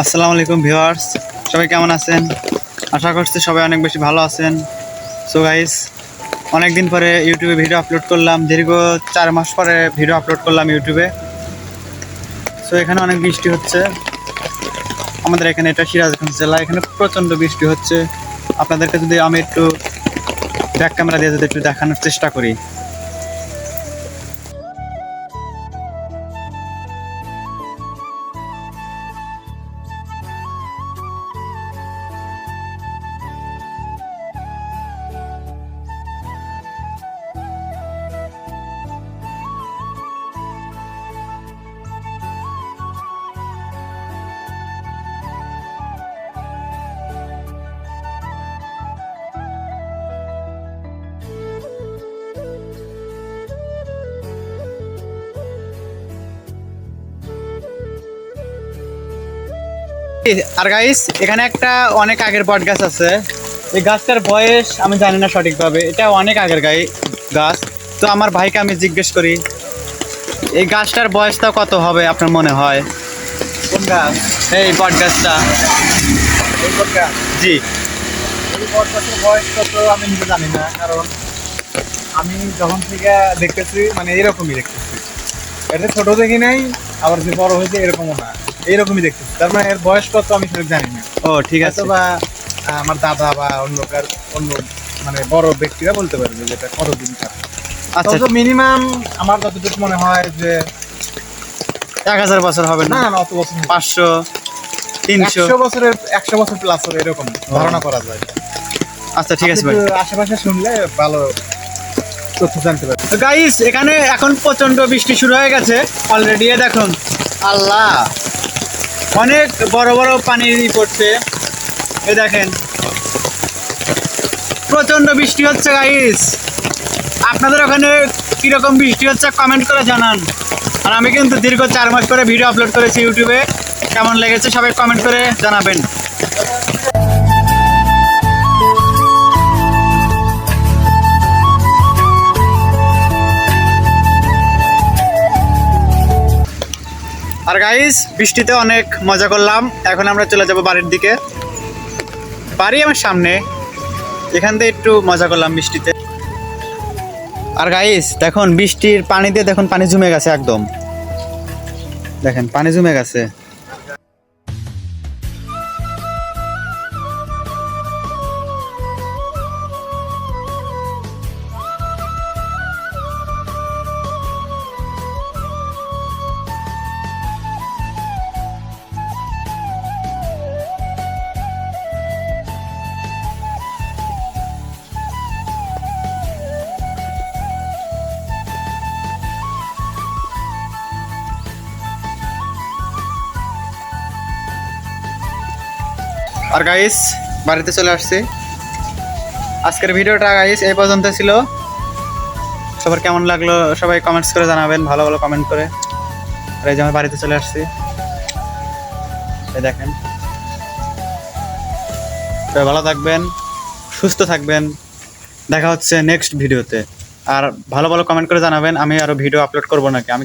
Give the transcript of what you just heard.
আসসালামু আলাইকুম ভিউয়ার্স, সবাই কেমন আছেন? আশা করছি সবাই অনেক বেশি ভালো আছেন। সো গাইস, অনেক দিন পরে ইউটিউবে ভিডিও আপলোড করলাম, দীর্ঘ 4 মাস পরে ভিডিও আপলোড করলাম ইউটিউবে। সো এখানে অনেক বৃষ্টি হচ্ছে, আমাদের এখানে এটা সিরাজগঞ্জ জেলা, এখানে প্রচণ্ড বৃষ্টি হচ্ছে। আপনাদেরকে যদি আমি একটু ব্যাক ক্যামেরা দিয়ে যদি একটু দেখানোর চেষ্টা করি। আর গাইস, এখানে একটা অনেক আগের বট গাছ আছে। এই গাছটার বয়স আমি জানি না সঠিকভাবে, এটা অনেক আগের গাছ। তো আমার ভাইকে আমি জিজ্ঞেস করি এই গাছটার বয়সটা কত হবে আপনার মনে হয়? কোন গাছ? এই বট গাছটা। এই বট গাছ? জি। এই বট গাছের বয়স কত আমি নিজে জানি না, কারণ আমি যখন থেকে দেখতেছি মানে এরকমই দেখতেছি। এটা ছোট দেখি নাই, আবার যে বড় হয়েছে এরকমও না, এইরকমই দেখতেছি। তার মানে এর বয়স কত আমি সেটা জানি না। ও ঠিক আছে। বা আমার দাদা বা অন্য মানে বড় ব্যক্তিরা বলতে পারবে যে এটা কতদিন থাকে। আচ্ছা, মিনিমাম আমার যতটুকু মনে হয় যে 1000 বছর হবে না? না অত বছর না। 500, 300। 100 বছর প্লাস হবে এরকম ধারণা করা যায়। আচ্ছা ঠিক আছে ভাই। আপনি একটু আশেপাশে শুনলে ভালো তথ্য জানতে পারবেন। তো গাইস, এখানে এখন প্রচন্ড বৃষ্টি শুরু হয়ে গেছে অলরেডি। দেখুন, আল্লাহ, অনেক বড় বড় পানি পড়ছে। এই দেখেন, প্রচন্ড বৃষ্টি হচ্ছে গাইস। আপনাদের ওখানে কিরকম বৃষ্টি হচ্ছে কমেন্ট করে জানান। আর আমি কিন্তু দীর্ঘ 4 মাস পরে ভিডিও আপলোড করেছি ইউটিউবে। কেমন লেগেছে সবাই কমেন্ট করে জানাবেন। আর গাইস, বৃষ্টিতে অনেক মজা করলাম। এখন আমরা চলে যাব বাড়ির দিকে। বাড়ি আমার সামনে, এখান থেকে একটু মজা করলাম বৃষ্টিতে। আর গাইস দেখুন, বৃষ্টির পানিতে দেখুন পানি জমে গেছে একদম। দেখেন পানি জমে গেছে। আর গাইস, বাড়িতে চলে আসছি। আজকের ভিডিওটা গাইস এই পর্যন্ত ছিল। সবার কেমন লাগলো সবাই কমেন্টস করে জানাবেন, ভালো ভালো কমেন্ট করে। আর এই যে আমি বাড়িতে চলে আসছি, এই দেখেন। সবাই ভালো থাকবেন, সুস্থ থাকবেন। দেখা হচ্ছে নেক্সট ভিডিওতে। আর ভালো ভালো কমেন্ট করে জানাবেন আমি আরো ভিডিও আপলোড করবো নাকি। আমি